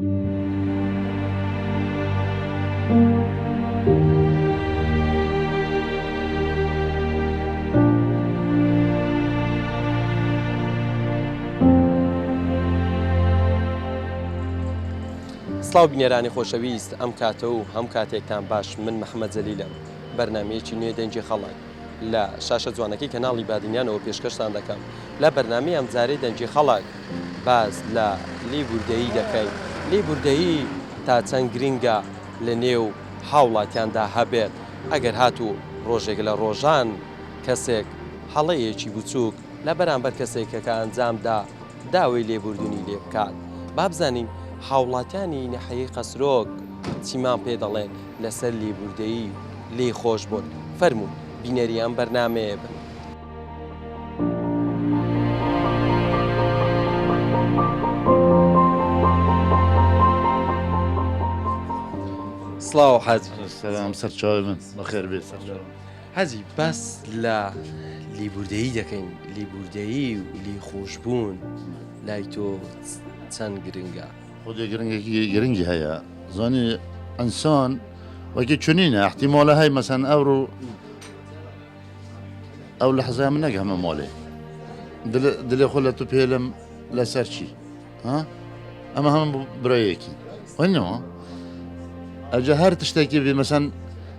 سڵاو بینێرانی خۆشەویست ئەم کاتە و هەم کاتێکتان باش من محەممەد جەلیلم بەرنمەیەکی نوێ دەنجی خەڵک لە شاشە جوانەکەی کەناڵی بادنیانەوە پێشکەشتان دەکەم لە بەرنمەی ئەم جارەی دەنجی خەڵک باز لە لێبوردەیی دەکەین لێبوردەیی تا چەند گرینگە لە نێو هاوڵاتیاندا هەبێت ئەگەر هاتوو ڕۆژێک لە ڕۆژان کەسێک هەڵەیەکی بچووک لە بەرامبەر کەسێکەکە ئەنجامدا داوای لێبوردنی لێ بکات با بزانین هاوڵاتیانی نەحەیەی قەسرۆک چیمان پێ دەڵێن لەسەر لێبوردەیی لێ خۆش بوون فەرموون بینەریان بەرنامەیە بن. سڵاو حەزی سلام سەرچاوی من بەخێر بێت سەرچاو حەزی بەس لە لێبوردەیی دەکەین لێبوردەیی و لێ خۆشبوون لای تۆ چەند گرنگە؟ خودی گرنگی هەیە زانی ئەنسان وەکی چنینە احتیمالە هەی مەسەن ئەو لە حەزای من نەگە هەمە ماڵێ دلێ خۆ لە تو پێلم لەسەر چی ئەمە هەمە برایەکی وەنەوە ئەجا هەر تشتێکی بێ مەسەن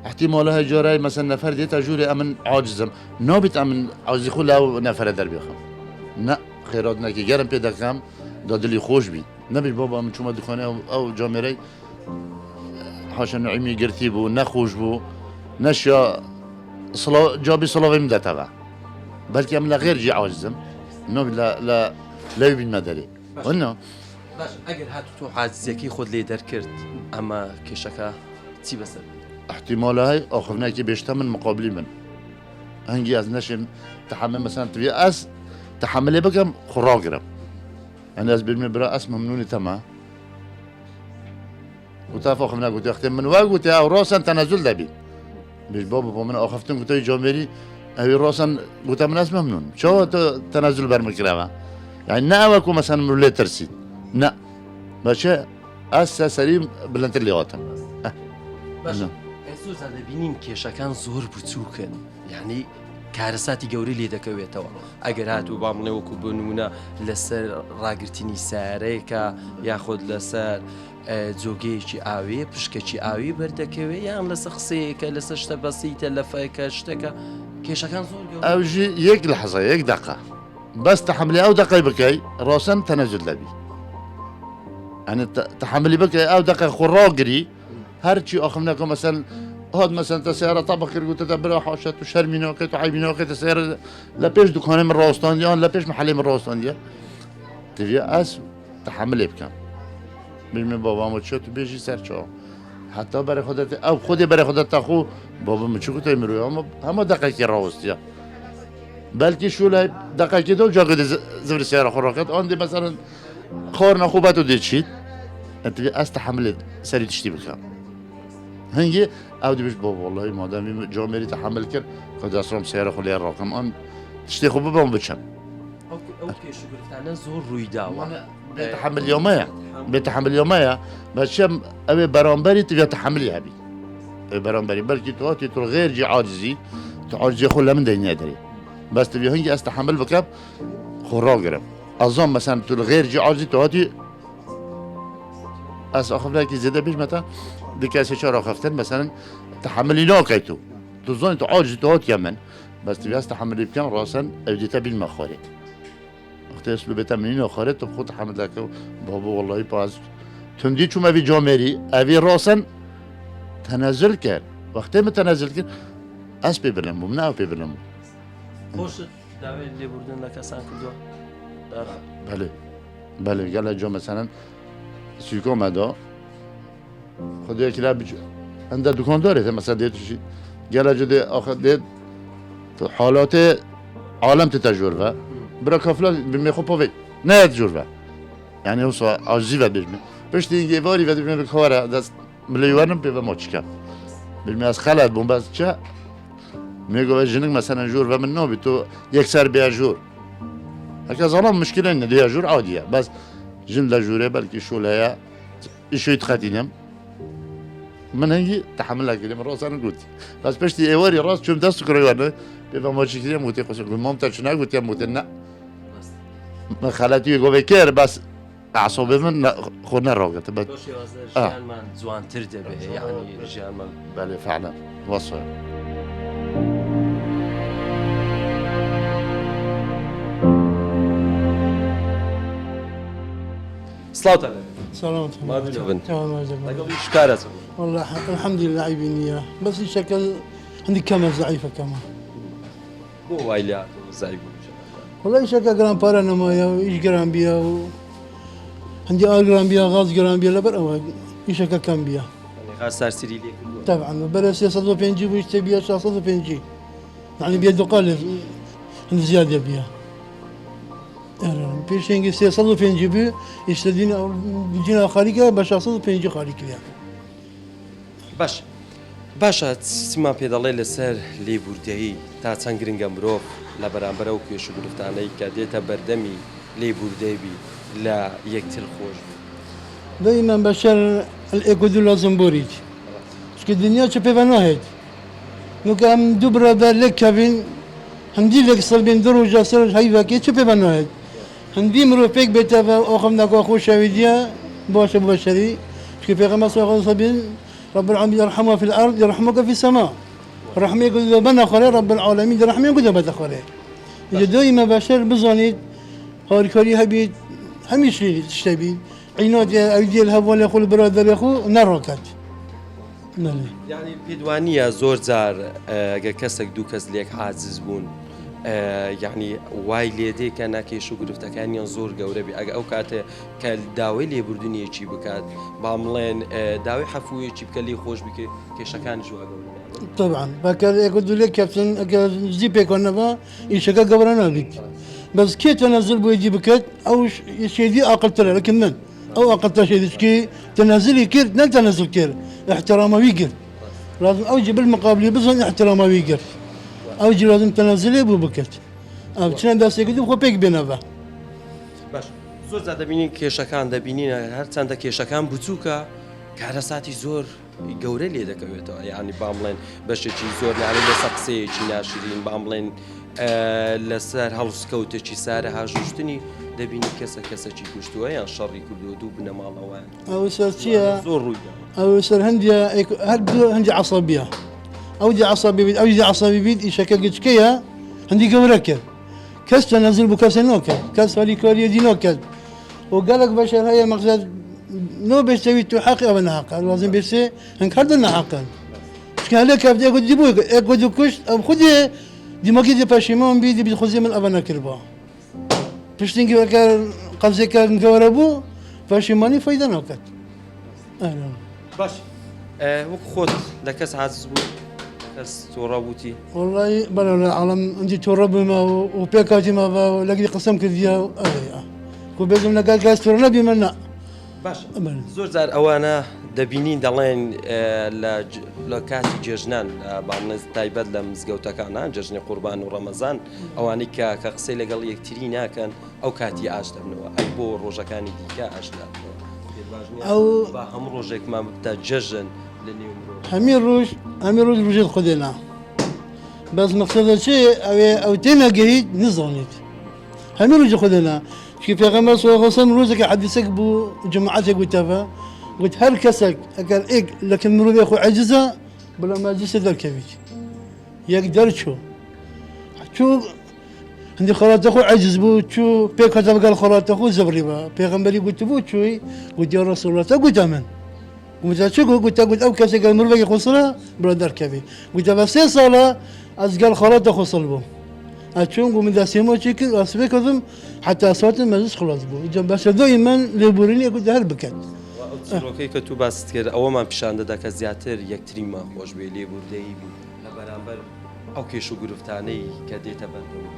احتیمالە هەی جۆرای مەسەن نەفەر دێتە ژوورێ ئەمن عاجزم نابێت ئەمن عاجزی خۆ لەو نەفەرە دەربێخم نە خێرات نەکی گەرم پێ دەکەم دا دلی خۆش بی نەبێت بابا من چوومە دوخانێ ئەو جامێرەی حاشە نوعیمی گرتی بوو نەخۆش بوو نەشیا جابی سڵاویم دەتەوە بەلکی ئەم لە غێرجی عاجزم نابێت لەوی بینمە دەرێ وەنە باش ئەگەر هاتوو تۆ حاجزیەکەی خۆت لێ دەرکرد ئەمە کێشەکە چی بەسەر احتیمالە هەی ئاخڤنایکی بێشتە من مقابلی من هەنگی ئەس نەشم تەحەمل مەسەن توێ ئەس تەحەملێ بکەم خوڕاگرم ئەنە ئەس بێمێ برا ئەس مەمنونی تەما وتا فۆخم نەگوتی ئەختێ من وا گوتی ئەو ڕۆسەن تەنەزول دەبی بێژ بابا بۆ من ئاخەفتن گوتەی جۆمێری ئەوی ڕۆسەن گوتە من ئەس مەمنون چۆوە تۆ تەنەزول بەرمکراوە یعنی نەوەکو مەسەن من لێ ترسید نە بەچێ ئەسە سەری بلەندتر لێواتم ئێستا دەبینین کێشەکان زۆر بچووکن یعنی کارەساتی گەوری لێ دەکەوێتەوە ئەگەر هاتوو با منەوەکو بنمونە لەسەر ڕاگررتنی سارەیەکە یاخۆت لەسەر جۆگەیەکی ئاوێ پشکەکی ئاوی بەردەکەوێت یان لەسەر قسەیەکە لەسەر شتە بەسیتە لە فەیکە شتەکە کێشەکان زۆر ئەوژی یەک لە حەزە یەک دقە بەس تەحملی ئەو دقی بکەی ڕۆسەن تەنەزول دەبی ئەنە تەحملی بکەی ئەو دقی خوڕاگری هەرچی ئاخم نەکە مەسەن هاد مثلا تسيارة طبق قلت برا حاشة وشرمينا وكيت وعيبينا وكيت السيارة لا بيش دكاني من راستانديان لا بيش محلي من راستانديان تبي أس تحمل بكم بيجي بابا ما تشوت بيجي سرچا حتى برای خودت او خودی برای خودت تخو بابا من چیکو تای میروی اما دقیقی راستیا بلکه شوله دقیقی دو جاگه زور سیاره خوراکت آن دی مثلا خور نخوبت و دیچید انت أس تحمل سری تشتی بکم هنگی او دی بیش بابا والله مادامی جامعی تحمل کرد خود اسرام سیاره خولی راکم آن تشتی خوب بام بچم اوكي شغلتنا زور روی داوا بتحمل يوميا بتحمل يوميا باشم ابي برامبري تبي تحملي ابي برامبري بلكي تواتي تو غير جي عاجزي تعاجزي خلا من دنيا دري بس تبي هنجي استحمل بكب خراجرم اظن مثلا تو غير جي عاجزي تواتي اس اخذ لك زياده بيش متى بكاسه شهر اخفتن مثلا تحملي نوكيتو تظن تو عاجزي تواتي يمن بس تبي استحملي بكم راسا ابدي تبي المخارج تسلو بتمرين آخرت تو خود حمد لك بابا والله باز تندي شو ما في جامري أبي راسا تنازل كان وقتی ما تنازل كان أس ببرنمو من أو ببرنمو خوش دعوة اللي بردن لك أسان كدوا بله بله قال جا مثلا سيكون مدا خدای کلا بج عنده دکان داره مثلا دیت شی قال جا دی آخر دیت تو حالات عالم تتجربه برا کافلا میخوام پاوی نه تجربه یعنی هو سو عاجزی و بیشتر پشت این گیواری و دیگه کاره دست ملیونم به ما چیکار بیشتر از خالد بوم بس چه میگه جنگ مثلا جور و من نبی تو یک سر بیا جور هکذا ظلام مشکلی نداره جور عادیه بس جن لجوره بلکه شولهیا شوي تخاتينيم من هي تحملها كلمة راس أنا قلت بس بشتي إيواري راس شو مدرس كريوانا بيبقى ما شكلي موتي قصة مامتا شنو قلت يا موتنا ما خلاتي يقول كير بس أعصابي من خونا راقت بس ژیان مان جوانتر دەبێ یعنی ژیانمان بله فعلا وصل سلااوتە سلام مابن تمام لەگەڵ شکارەچم والله الحمد لله عيبين اياه بس الشكل عندي كاميرا ضعيفه كمان بۆ وای لات زای بوو والله شكل جرام بارا نمايا وايش جرام بيا عندي جرام بيا غاز جرام بيا لبر او ايش شكل كم بيا خاص سەرسری لێ کردووە طبعا بلا 650 ويش تبيا 650 يعني بيد قال عندي زياده بيا بيشينجي 650 بي يشتدينا بيجينا خارجه ب 650 خارجه باش باشە چیمان پێ دەڵێ لەسەر لێبوردەیی تا چەند گرنگە مرۆڤ لە بەرامبەر ئەو کێش و گرفتانەی کە دێتە بەردەمی لێبوردەیبی لە یەکتر خۆش بوو دائما بشر الايكودو لازم بوريج شكل الدنيا شبه بناهد نو كام دبرة بالك كابين هندي لك صلبين درو جاسر هاي فاكي شبه بناهد هندي مرو فيك بيتا اخمنا كو خوش شاويديا باش بشري شكل في غمس صلبين رب العالمين يرحمه في الارض يرحمك في السماء رحمه يقول بنا خلي رب العالمين رحمه يقول بدا خلي دائما بشر بزانيد هاركاري هبيت هميش تشتبي عينات ايدي الهوا اللي يقول برادر يا اخو نركت نعم یعنی پێدوانیە زۆر جار ئەگە کەسێک دوو کەس لێک حاجز بوون یعنی وای لێدێ کە ناکێش و گرفتەکانیان زۆر گەورە بێ ئەگە ئەو کاتێ کە داوای لێبوردنیەکی بکات با بڵێن داوای حەفوویەکی بکە لێ خۆش بکە کێشەکانی ژوا گەورە طبعا بكر يقول لك كابتن زيبك ونبا يشكا قبرنا بك بس كي تنزل بويجي بكت او شيء دي اقل لكن من او اقل شيء كي تنزل كير نن تنزل كير احترامه ويقر لازم اوجي بالمقابل بزن احترامه ويقر اوجي لازم تنزل ابو بكت او شنو داس يقول خو بيك بينبا باش زۆر جار دەبینین کێشەکان دەبینینە هەر چەندە کێشەکان بچووکە کارەساتی زۆر گەورە لێ دەکەوێتەوە یعنی بام بڵێن بەشێکی زۆر یعنی لەسەر قسەیەکی ناشرین بام بڵێن لەسەر هەڵسکەوتێکی سارە هاژوشتنی دەبینی کەسێکی کوشتووە یان شەڕی کردو دوو بنەماڵەوەیان او سرتيا زۆر ڕوویدا او سر هندي هندي عصبيه او دي عصبي بيد او دي عصبي بيد يشكل جكيا هندي قورك كاس تنزل بكاس نوكل كاس هالي كوريا دي نوكل وقال لك بشر هي مقصد نو بيسوي تحقق او نحقق لازم بيسي هنك هذا نحقق كان لك بدي اقول دي بوك اقول كش او خذي دي ما كده باشيمون بيدي بيخذي من ابنا كربا بشتينكي وكان قصدي كان كوربو باشيماني فايده نوكل اهلا باش وەک خۆت لە کەس حاجز بوو کەس تۆڕەبووتی والله بلا العالم عندي تربي ما وبيكاتي ما لقي قسم كذا كو بيزم لقال كاس تربي منا باش زۆر جار ئەوانە دەبینین دەڵێن لە کاتی جێژنان باڵێن تایبەت لە مزگەوتەکانان جەژنی قوربان و ڕەمەزان ئەوانەی کە قسەی لەگەڵ یەکتری ناکەن ئەو کاتی ئاش دەبنەوە ئەی بۆ ڕۆژەکانی دیکە ئاشدابنەوە أو هەموو ڕۆژێکمان بتا جەژن لە نێو مرۆڤ امير روج رجل خدنا بس مقصد شيء او تينا قريد نظامت امير روج خدنا كيف يا غمر صلى الله عليه وسلم روزك حدثك بو جماعتك قلت هل كسك قال ايه لكن مرود يا اخو عجزه بلا ما جلس ذركبيج يقدر شو عندي خلاط اخو عجز بو شو بيك هذا قال خلاط اخو زبري با بيغمبري قلت بو شوي قلت يا رسول الله قلت امن قلت شو قلت او كسك قال مرود يا اخو صلاه بلا ذركبي قلت بس صلاه از قال خلاط اخو صلبو اتشون قوم داسيمو شكل اسبك ذم حتى اصوات المجلس خلاص بو جنب بس دائما لبوريني قلت هل بكت چیرۆکەی کە تو باست کرد ئەوەمان پیشان دەدا کە زیاتر یەکتریمان خۆش بێ لێبوردەیی بوو لە بەرامبەر ئەو کێش و گرفتانەی کە دێتە بەردەوە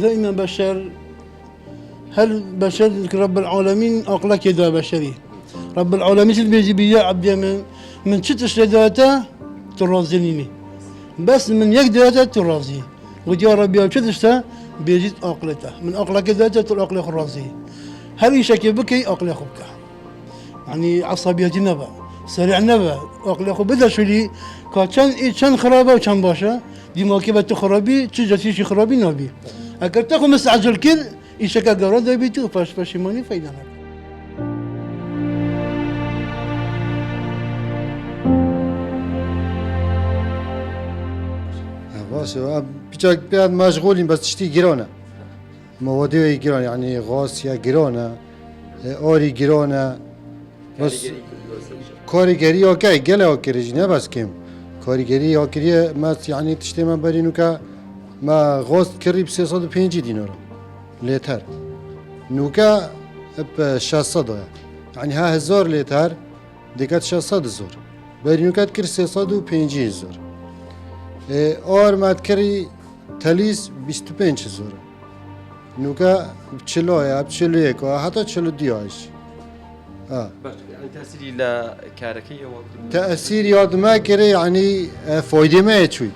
دائما بشر هل بشر رب العالمين اقلك يدا بشري رب العالمين شو بيجي بيا عبد من شتش لداتا ترازيني بس من يقدر ترازي ودي يا ربي شتش بيجي اقلته من اقلك داتا تلاقي خرازي هل يشكي بكي اقلي خبك يعني عصبيتي نبا سريع نبا عقلي أخو بدأ شولي كان خرابة وكان باشا ديما كيف تخربي تجي شي خرابي نبي أكر تاخو مستعجل كل إيشكا قرار ده بيتو فاش ماني فايدة باشه بيجاك بياد مشغولين بس تشتي جيرونا موادي جيرون يعني غاسيا جيرونا اوري جيرونا بس کارگری اوکی گله اوکی نه بس کم کارگری اوکی ما يعني تشتي من برينو كا ما غاست كري ب 305 دينار لتر نوكا ب 600 يعني ها 1000 لتر ديكات 600 زور برينو كات كر 305 زور اور ما تكري تليس 25 زور نوكا بچلويا بچلويكو حتى چلو دياش يعني تأثيري لا كاركية تأثير ياد ما كري يعني فايدة ما يشوي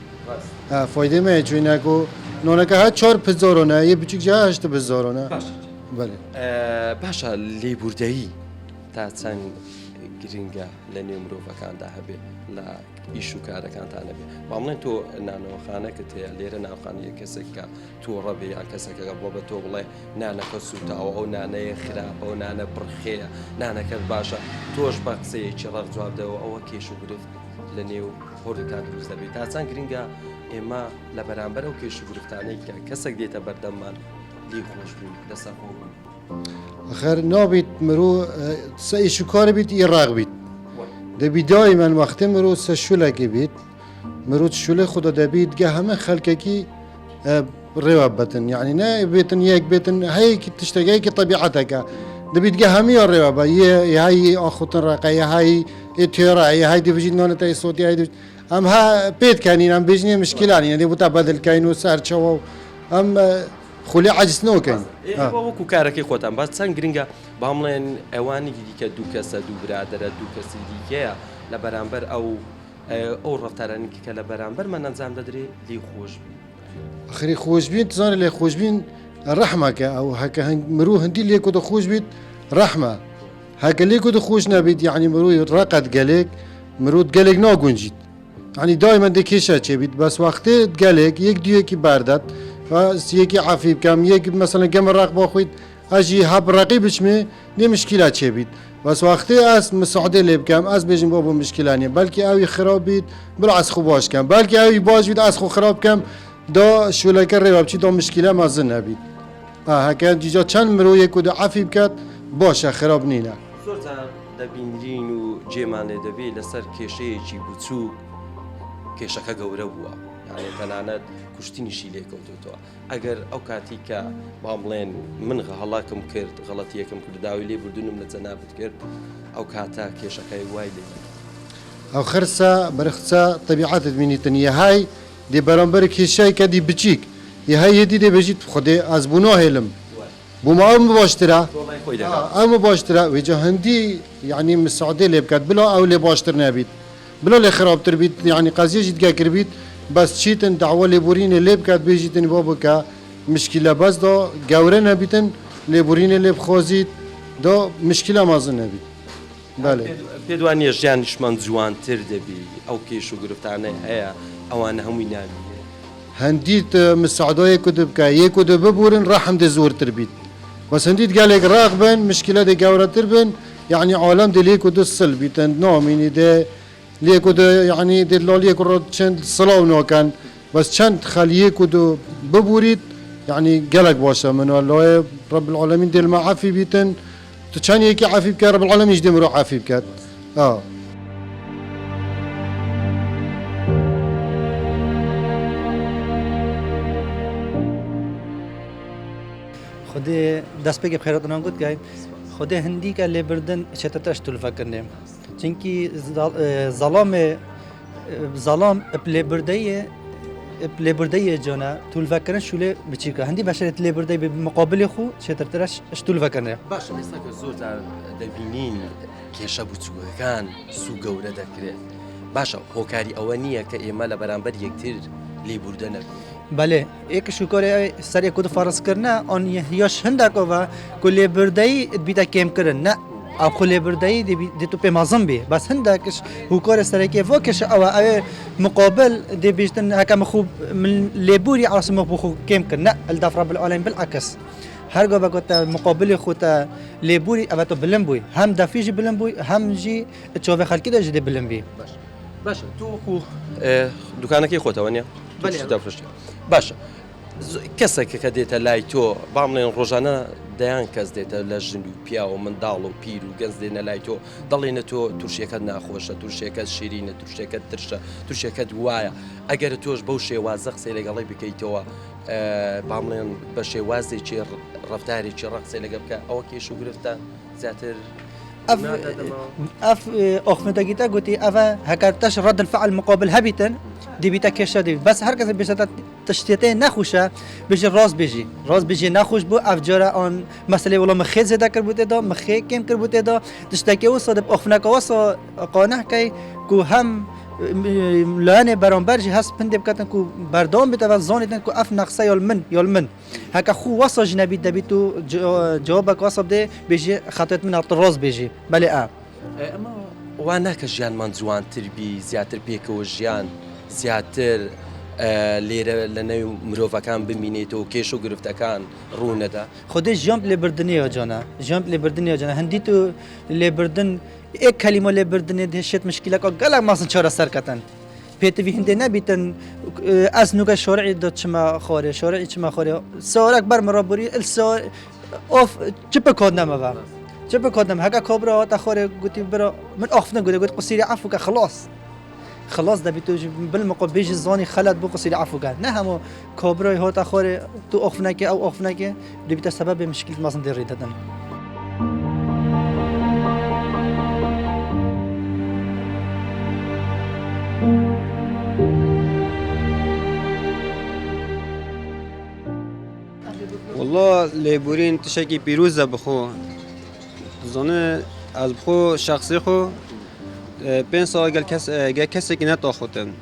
فايدة ما يشوي ناكو نونك ها 4 بزارونه یه بچیک جا 8 بزارونه بله باشا لي بوردایی تا چەند گرنگە لە نێو مرۆڤەکاندا هەبێ لە ئیش و کارەکانتانە بێ باڵێن تۆ نانەوەخانەکەت هەیە لێرە ناوخانەیە کەسێکە تۆڕە بێ یان کەسێکەکە بۆ بە تۆ بڵێ نانەکە سوتاوە ئەو نانەیە خراپە و نانە پڕخەیە نانەکەت باشە تۆش بە قسەیەکی ڕەق جوابدەوە ئەوە کێش و گرفت لە نێو هۆرەکان دروست دەبێت تا چەند گرنگە ئێمە لە بەرامبەر ئەو کێش و گرفتانەی کە کەسێک دێتە بەردەممان لی خۆش بوون لەسەر خۆ بوون آخر نابید مرو سایشو کار بید ایراق بید دبی دائما وقتی مرو سشوله کی بید مرو شوله خدا دبید که همه خلقه کی رواب بتن يعني نه بيتن يك بيتن هي تشتغي كي طبيعتك دبيت جا همي الروابا هي اخوتن رقيه هي اتيرا هي دي بيجي نون تاي صوتي هي ام ها بيت كانين ام بيجني مشكله يعني بوتا بدل كاينو سار شو ام خولي عجز نو كاين وەکو کارەکەی خۆتان باز چەند گرنگە بامڵێن ئەوانی دیکە دوو کەسە دوو برادرە دوو کەسی دیکەیە لە بەرامبەر ئەو ڕەفتارانێکی کە لە بەرامبەرمان ئەنجام دەدرێت لی خۆش آخری خوش بین تزانه لی خوش بین رحمه که او هکه مرو هندی لیکو دو خوش بید رحمه هکه لیکو دو خوش نبید يعني مرو رقد قلق مرو قلق ناگونجید يعني دائما دكيشة چه بید بس وقتی قلق یک دیو کی بردد بس یکی عفیب کم یک مثلا کم رقبا خوید اجي هب رقیبش می نی مشکله چه بید بس وقتی از مساعده لب کم از بجیم بابا مشکله نی بلکه اوی خراب بید بلا از خوب باش کم بلکه اوی باش بید از خوب خراب کم دا شولکه رواب چی دا مشکله مازن نبید هکه جیجا چند مرو یک و دا عفیب کد باشه خراب نینه زۆرجار دەبینرین و جێمان لێ دەبێت لەسەر کێشەیەکی بچوو کێشەکە گەورە بووە یعنی تەنانەت کوشتنیشی لێکەوتوتەوە ئەگەر ئەو کاتی کە با بڵێن من هەڵاکم کرد غەڵەتیەکەم کرد داوای لێبوردنم لە جەنابەت کرد ئەو کاتە کێشەکەی وای لێ او خرسه برخصه طبیعت بینیتن یه های دی برانبر کشای کدی بچیک یه های دی بجید خودی از بنا هلم بوما ام باشتره ام باشتره و جا هندی يعني مساعده لب كات بلا او لباشتر نبيت بلا لخراب تربيت يعني قضيه جد كربيت بس شيتن دعوه لبورين لب كات بيجيتن بابا كا مشكله بس دا جوره نبيتن لبورين لب خوزيت دا مشكله مازن نبيت بله پێدوانە ژیانیشمان جوانتر دەبی ئەو کێش و گرفتانە هەیە ئەوانە هەمووی نامیێ هنديت مساعده كتب كا يكتب ببورن رحم دي زور تربيت بس هنديت قال لك راغبن مشكله دي جوره تربن يعني عالم دي ليكو دو السلبي تنوميني دي ليكو دو يعني دي لوليك رد چند صلاو نو كان بس چند خليكو دو ببوريت يعني قالك باشا من الله رب العالمين دي المعافي بيتن تشان يكي عافي بك رب العالمين يجدم روح عافي بك خودی دست بگه بخیرات نام گفت که خودی هندی که لبردن شتت اشتول فکرنیم چونکی ظلام لبردی جانا طول فکرن شوله بچیکه هندی بشرت لبردی به مقابل خو شتت اشتول فکرنیم باش ئێستا کە زۆرجار دەبینین کێشە بچووەکان سوو گەورە دەکرێت باشە هۆکاری ئەوە نییە کە ئێمە لە بەرامبەر یەکتر لێبوردە نەبین بله یک شکر سر کد فرض کرنا آن یاش هندک و کلی بردایی بیت کم کردن نه ابخو لبردایی دی تو پیمازم بی بس هندکش هوکار سرکی وکش او مقابل دی بیشتن هکم خوب من لبوری عاصم بخو کم کنه الدف رب العالمین بالعکس هرگاه بگوت مقابل خود لبوری او تو بلند بوی هم دفیج بلند بوی هم جی چوب خلکی دا جدی بلند بی باشە تۆ وەکو دوکانەکەی خۆتەوە نیە دەفرشت باشە کەسێکە کە دێتە لای تۆ با بڵێن ڕۆژانە دەیان کەس دێتە لە ژن و پیا و منداڵ و پیر و گەنج دێنە لای تۆ دەڵێنە تۆ تووشەکەت ناخۆشە تووشەکەت شیرینە تووشەکەت ترشە تووشەکەت وایە ئەگەر تۆش بەو شێوازە قسەی لەگەڵی بکەیتەوە با بڵێن بە شێوازێکی ڕفتارێکی ڕقسەی لەگە بکە ئەوە کێش و گرفتە زیاتر اف اخمدگیتا گوتی اوا هکارتش رد الفعل مقابل هبیتن دی بیتا کشه دی بس هر کسی بیشتر تشتیته نخوشه بيجي راز بيجي نخوش بو افجار آن مسئله ولا مخیز زده کر بوده دا مخی کم کر بوده دا تشتکی و صادب اخفنک و صا قانح کی کو هم لانه برانبر جی هست پنده بکتن کو بردام بیتا و زانیدن کو اف نقصه یال من هکا خو وصا جنبی دبی تو جوابک وصا بده بيجي خطوت من الراز بيجي بله ئەمە وانە کە ژیانمان جوانتر بی زیاتر پێکەوە ژیان زیاتر لێرە لە نەوی مرۆڤەکان بمینێتەوە و کێش و گرفتەکان ڕوونەدا خودی جامپ لبردنی جانا جامپ لبردنی جانا هندی تو لبردن یک کلمه لبردنی دهشت مشکل که گله ماسن چهار سر کتن پیتوی هندی نبیتن از نوک شرعی داد چما خاره شرعی چما خاره سوالک بر مرابوری السوال اوف چپ کد نمه چپ کد نمه هکا کبرا تا خاره گوتی برا من آخفنه گوت قصیری عفو که خلاص ده بیتو بالمقابل بیش زانی خلط بو قصير عفو كان نه همو كوبراي هوت اخوري تو اوفناكي او اوفناكي دي بتا سبب مشكله مازن دير ريدتن والله لبورين تشكي بيروزا بخو زانه از بخو شخصي خو 5 سال قال كسك نتاخذن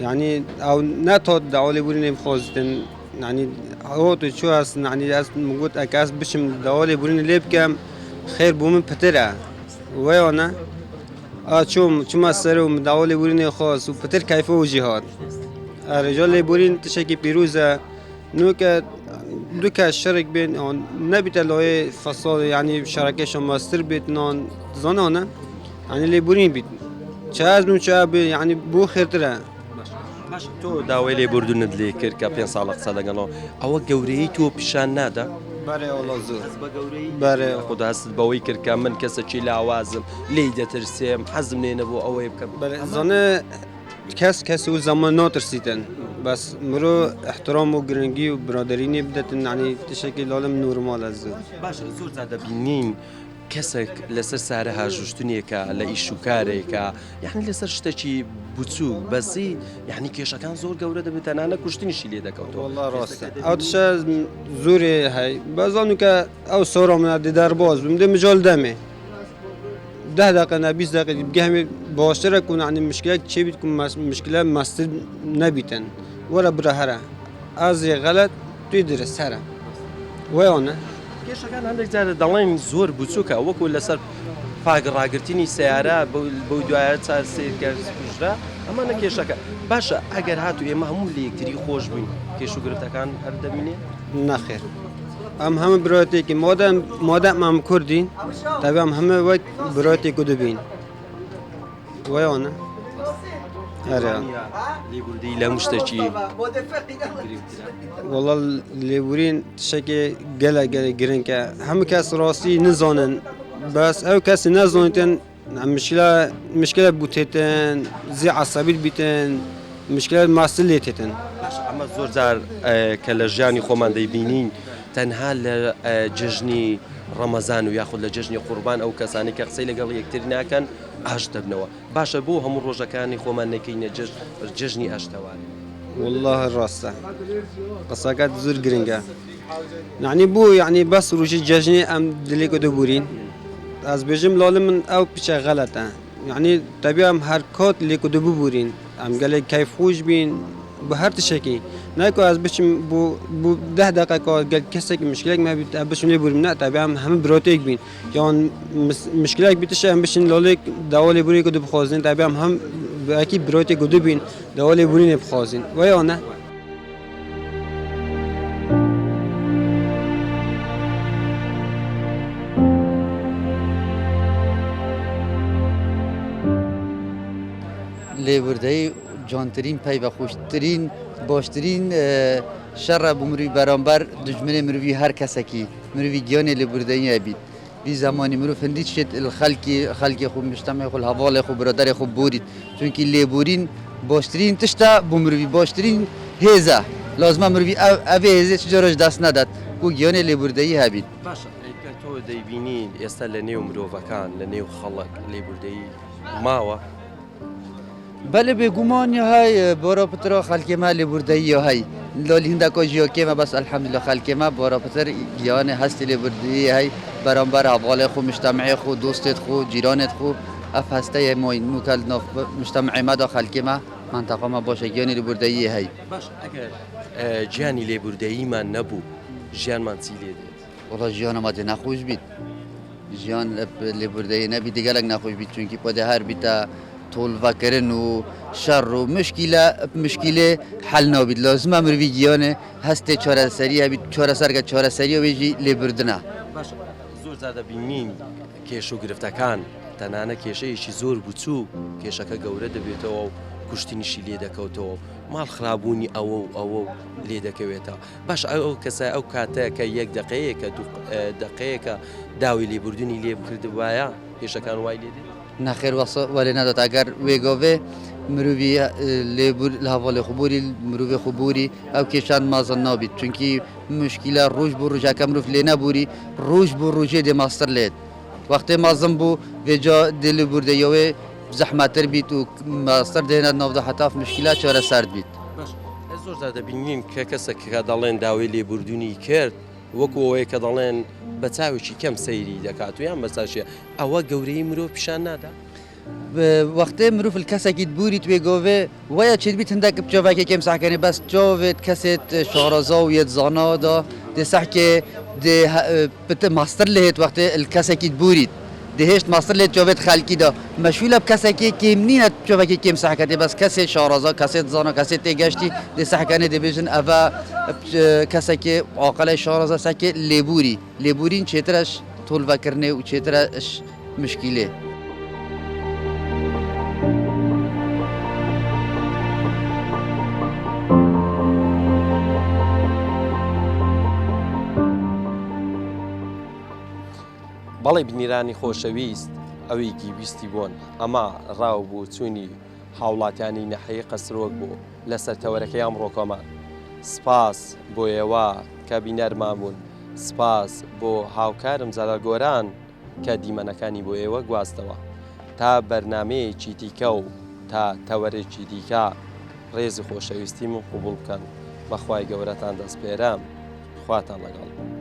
يعني او نتاخذ دعوه بورين بخوزتن يعني هو شو اس يعني از موجود اكاس بشم دعوه بورين ليب كم خير بوم بترا ويانا شو ما سرو دعوه بورين خاص وبتر كيف وجهات الرجال بورين تشكي بيروزا نوك دوكا شرك بين نبيت له فصال يعني شركه ماستر بيتنان زنانه يعني اللي بورين بيت شاز شاب يعني بو خيرتره باش تۆ داوای لێبوردنت لێ کرد کە 5 ساڵە قسە لەگەڵەوە ئەوە گەورەی تۆ پیشان نادا بەرێ وڵا زۆر بە گەورەی بەرێ خوددا هەست بەوەی کرد کە من کەسێکی لاوازم لێی دەترسێم حەزم لێنە بۆ ئەوەی بکەم زانه كاس و زمان ناترسيتن بس مرو احترام و گرنگی و برادرینی بدتن يعني تشكل عالم نورمال از باش زۆر جا دەبینین کەسێک لەسەر سارە هاژوشتنیەکە لە ئیش و کارێکە یعنی لەسەر شتێکی بچوو بەزی یعنی کێشەکان زۆر گەورە دەبێت تەنانە کوشتنیشی لێ دەکەوتەوە والله راستە ئەو تشە زۆری هەی بەزانم کە ئەو سۆڕە منە دیدار باز بم دێ مجال دەمێ 10 دقيقة 20 دقيقة بقى باشترك يكون عندي مشكلة شيء بتكون مشكلة ماستر نبيتن ولا برهرة أزي غلط تدرس هرا ويانا کێشەکان هەندێک جارە دەڵێن زۆر بچووکە وەکو لەسەر پاگڕاگرتنی سیارە بەو دوایە چار سێرگەژرا ئەمانە کێشەکە باشە ئەگەر هاتو ئێمە هەموو لە یەکتری خۆش بووین کێش و گرفتەکان هەر دەبینێ نخير أم هم براتي كي مادام أم كردين تبي أم هم وقت براتي كدبين ويانا أريان لێبوردی لە مشتێکی والله اللي بورين تشكي جلا جرين كا هم كاس راسي نزانن بس أو كاس نزانتن مشكلة بوتيتن زي عصبي بيتن مشكلة معسليتن ئەمە زۆر جار کە لە ژیانی خۆمان دەیبینین تەنها لە جژنی ڕەمەزان و یاخود لە جژنی قوربان ئەو کەسانی کە قسەی لەگەڵ یەکتر ناکەن ئاش دەبنەوە باشە بۆ هەموو ڕۆژەکانی خۆمان نەکەینە جژنی ئاشتەوان والله الراسة قصاقات زور جرينجا يعني بو يعني بس روجي جاجني أم دليك دبورين از بيجم لازم من أو بشي غلطة يعني تبي أم حركات اللي كدبورين أم قال كيف خوش بين بهر تشكي نایکو از بچم بو 10 دقیقه گل کسی که مشکلی ما بیت بچم لیبوری نه تابع هم بروتیک بین یان مشکلی بیتش هم بچن لاله دوا لیبوری کدو بخوازن تابع هم اکی بروتیک کدو بین دوا لیبوری نه بخوازن و یا نه لێبوردەی جوانترین پەی بە خۆشترین باشترین شەڕە بۆ مرۆڤی بەرامبەر دژمنێ مرۆڤی هەر کەسێکی مرۆڤی گیانێ لێبوردەیە هەبیت بی زمانی مرۆڤ هەندی شێت خەڵکی خۆ مجتەمەی خۆ هەواڵێ خۆ برادەرێ خۆ بورید چونکی لێبورین باشترین تشتە بۆ مرۆڤی باشترین هێزە لازمە مرۆڤی ئەvێ هێزێ چ جۆرەش دەست نەدات بۆ گیانێ لێبوردەیی هەبیت باشە ئەیکە تۆ دەیبینین ئێستا لە نێو مرۆڤەکان لە نێو خەڵک لێبوردەیی ماوە بەێ بێگومانی های بۆرەپترەوە خەلکێمە لێبوردەیی هەی لالی هەندەکۆ ژیۆکێمە بەس ئەلحەمدولە خەلکێمە بۆرەپتر گیانێ هەستی لێبوردەیی هەی بەرامبەر هەواڵێ خۆ مجتەمەعی خۆ دۆستێت خۆ جیرانێت خۆ ئەف هەستەیە مۆی نوکەل مجتەمەعیمەدا خەلکێمە منتەقەمە باشە گیانی لێبوردەیی هەی باش ئەگەر گیانی لێبوردەییمان نەبوو ژیانمان چی لێ دێت وڵا ژیانەمە دێ نەخۆش بیت ژیان لێبوردەیی نەبی دیگەلک نەخۆش بیت چونکی پۆدە هەر بیتە تۆڵڤەکردن و شەڕ و مشکیلێ حەل نابیت لازمە مرۆڤی گیانێ هەستێ چارەسەری هەبیت چارەسەرگە چارەسەری وێژی لێبوردنە باش زۆر زیادە بینین کێش و گرفتەکان تەنانە کێشەیەکی زۆر بچوو کێشەکە گەورە دەبێتەوە و کوشتنیشی لێ دەکەوتەوە ماڵ خراببوونی ئەوە و ئەوە لێ دەکەوێتەوە باش ئەو کەسە ئەو کاتەیە کە 1 دقەیەکە 2 دقەیەکە داوی لێبوردنی لێ بکرد وایە کێشەکان وای لێ دێت نەخێر وەلێ نەدات ئەگەر وێگۆڤێ مرۆڤی لە هەواڵێ خوبووری مرۆڤێ خوبووری ئەو کێشان مازن نابیت چونکی مشکیلە ڕۆژ بۆ ڕۆژەکە مرۆڤ لێ نەبووری ڕۆژ بۆ ڕۆژێ دێ ماستەر لێت وەختێ مازم بوو وێجا دێ لێبوردەیەوێ زەحمەتر بیت و ماستەر دێنە ناودە حتاف مشکیلە چارە سەرد بیت زۆر زیادە بینین کە کەسێک کە دەڵێن داوای لێبوردنی کرد وەکو ئەوەیە کە دەڵێن بە چاوێکی کەم سەیری دەکات و یان بەساشیە ئەوە گەورەی مرۆڤ پیشان نادا وەختێ مرۆڤ کەسێکی بووری توێگۆڤێ وایە چێت بیت هەندێک بچۆڤێکی کێم ساکەنێ بەس چۆڤێت کەسێت شارەزا و یەت زانادا دێ سەحکێ دێ ماستەر لێت وەختێ کەسێکی بووریت دهشت ماستر لێت چۆبێت خەلکیدا مەشوولە کەسێکی کێم نینە چۆڤێکی کێم ساحکەتێ بەس کەسێ شارەزا کەسێت زانە کەسێت تێگەشتی دێ سەحکەنێ دەبێژن ئەڤە کەسێکی عاقلەی شارەزا سەکێ لێبورین چێترەش تۆڵڤەکردنێ و چێترەش مشکیلێ بەڵێ بنیرانی خۆشەویست ئەوەیکی ویستی بوون ئەمە ڕاو بوو چوونی هاوڵاتیانی نەحەیە قەسرۆک بوو لەسەر تەوەرەکەی ئەمڕۆکۆمان سپاس بۆ ئێوە کە بینەرمان بوون سپاس بۆ هاوکارم زەرە گۆران کە دیمەنەکانی بۆ ئێوە گواستەوە تا بەرنمەیەکی دیکە و تا تەوەرێکی دیکە ڕێزی خۆشەویستی من قوبوڵ بکەن بەخوای گەورەتان دەستپێرام خواتان لەگەڵ